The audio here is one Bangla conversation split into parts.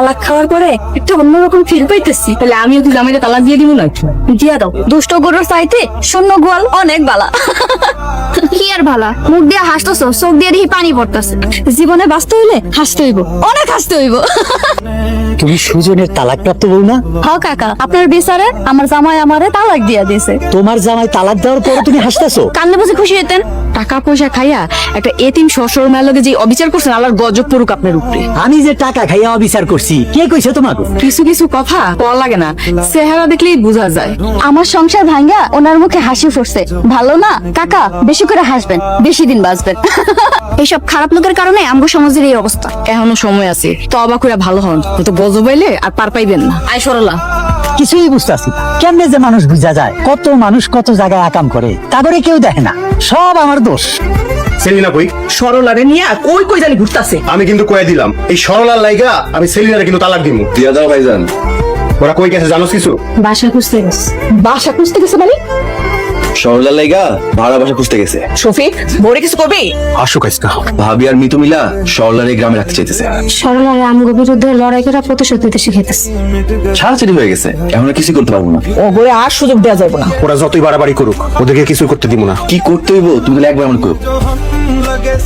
তালাক খাওয়ার পরে একটা অন্যরকম ফিল পাইতেছি। তাহলে আমিও কি জামাইটা তালাক দিয়ে দিব না? দিয়া দাও, দুষ্ট গরুর চাইতে শূন্য গোয়াল অনেক বালা। কি আর ভালা, মুখ দিয়ে হাসতেছো, চোখ দিয়ে দেখি পানি পড়তেছে। জীবনে বাঁচতে হইলে হাসতে হইব, অনেক হাসতে হইব। তুমি সুজনের তালাক প্রাপ্ত বউ না? হ কাকা, আপনার বিচারে আমার জামাই আমারে তালাক দিয়া দিয়েছে। তোমার জামাই তালাক দেওয়ার পরে তুমি হাসতেছো? কান্নে বুঝে খুশি হইতেন? টাকা পয়সা খাইয়া একটা এতিম শ্বশুর মেলকে যে অবিচার করছেন, আল্লাহর গজব পড়ুক আপনার উপরে। আমি যে টাকা খাইয়া অবিচার করছি কে কইছে তোমাকে? কিছু কিছু কথা বলা লাগে না, চেহারা দেখলেই বোঝা যায়। আমার সংসার ভাঙ্গা ওনার মুখে হাসি ফুটছে, ভালো না কাকা? বেশি করে হাসবেন, বেশি দিন বাঁচবেন। এইসব খারাপ লোকের কারণে আমগো সমাজের এই অবস্থা। এখনো সময় আছে, তওবা করে ভালো হন, তো গজব পাইলে আর পার পাইবেন না। আয় সরলা, কিছুই বুঝতেছি না কেমনে যে মানুষ বুঝা যায়। কত মানুষ কত জায়গায় আকাম করে, তারপরে কেউ দেখে না, সব আমার দোষ। সেলিনা কই? সরলারে নিয়ে কই কই জানি ঘুরতাছে। আমি কিন্তু কয়ে দিলাম, এই সরলার লাইগা আমি সেলিনারে কিন্তু তালাক দিমু। দিয়া দাও ভাইজান। ওরা কই গেছে জানোস কিছু? বাসা খুঁজতে গেছে। বাসা খুঁজতে গেছে মানে? সরলার লাইগা ভাড়া বাসা খুঁজতে গেছে। শফিক, বড় কিছু করবি? আসুক আজকা। ভাবি আর মিতু মিলা সরলার এই গ্রামে রাখতে চাইতেছে। সরলারে আমগো বিরুদ্ধে লড়াই করে প্রতিশোধ নিতে শিখাইতেছে। ছাড়াছাড়ি হয়ে গেছে, এখন আর কিছু করতে পারবো না। ও বলে আর সুযোগ দেওয়া যাবে না। ওরা যতই বাড়াবাড়ি করুক, ওদেরকে কিছু করতে দিব না। কি করতে হইব তুমি তাহলে একবার আমার করো।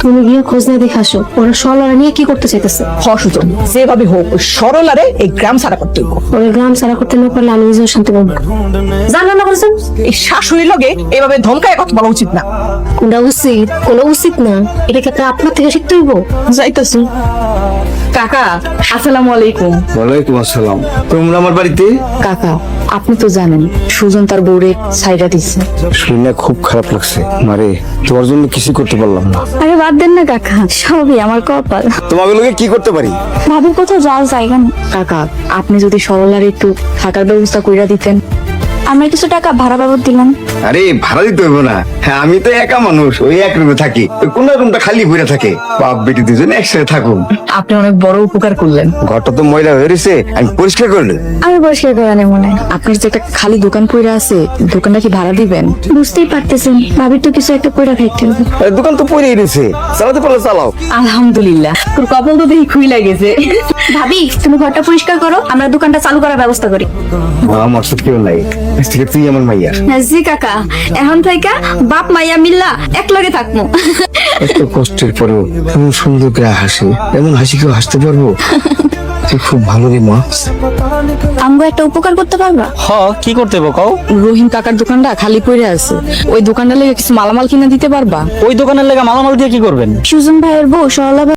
তুমি গিয়ে খোঁজ নিয়ে দেখে আসো, ওরা সরলারে নিয়ে কি করতে চাইতেছে। সুযোগ যেভাবে হোক ওই সরলারে এই গ্রাম ছাড়া করতে হইব। ওই গ্রাম ছাড়া করতে না পারলে আমি নিজেও শান্তি পাবো। জানেন না বলছেন এই শাশুড়ির লগে এভাবে ধমকায় কথা বলা উচিত না। কোনটা উচিত কোনটা উচিত না, এটা কি আপনার থেকে শিখতে হইব? যাইতাছি। কাকা, আসসালামু আলাইকুম। ওয়ালাইকুম আসসালাম। তোমরা আমার বাড়িতে? কাকা, আপনি তো জানেন সুজন তার বউরে ছাইড়া দিচ্ছে। শুনে খুব খারাপ লাগছে মারে, তোমার জন্য কিছু করতে পারলাম না। আরে বাদ দেন না কাকা, সবই আমার কপাল। তোমাকে লোকে কি করতে পারি? ভাবির কোথাও যাওয়ার জায়গা নেই। কাকা, আপনি যদি সরলার একটু থাকার ব্যবস্থা কইরা দিতেন। আমরা কিছু টাকা ভাড়া বাবদ দিলাম। আরে ভাড়া দিতে হইব না, হ্যাঁ আমি তো একা মানুষ, ওই এক রুমে থাকি, ওই কোন রুমটা খালি পড়ে থাকে। বাপ বেটি দুজনে একসাথে থাকুন। আপনি অনেক বড় উপকার করলেন। ঘরটা তো ময়লা হয়ে রয়েছে, আমি পরিষ্কার করলে। আমি পরিষ্কার করে নেই মনে হয়। আপনার যে একটা খালি দোকান পইরা আছে, দোকানটা কি ভাড়া দিবেন? বুঝতেই পারতেছেন, ভাবির তো কিছু একটা কইরা খাইতে হবে। দোকান তো পড়েই রয়েছে, চালাতে পারলে চালাও। আলহামদুলিল্লাহ, তোর কপাল তো দেখি খুই লাগেছে। ভাবি, তুমি ঘরটা পরিষ্কার করো, আমরা দোকানটা চালু করার ব্যবস্থা করি। আমার সাথে কেউ নাই, তুই আমার মাইয়া। জি কাকা, এখন থেকে বাপ মাইয়া মিল্লা এক লগে থাকবো। এত কষ্টের পরেও এমন সুন্দর করে হাসি, এমন হাসি কেউ হাসতে পারবো? তুই খুব ভালো রে মা। আমগো একটা উপকার করতে পারবা? হ, কি করতে হবে কও? রহিম কাকার দোকানটা খালি পড়ে আছে, ওই দোকানটা লেগে কিছু মালামাল কিনে দিতে পারবা? ওই দোকানের লেগে মালামাল দিয়ে কি করবেন? সুজন ভাইয়ের বউ সরলা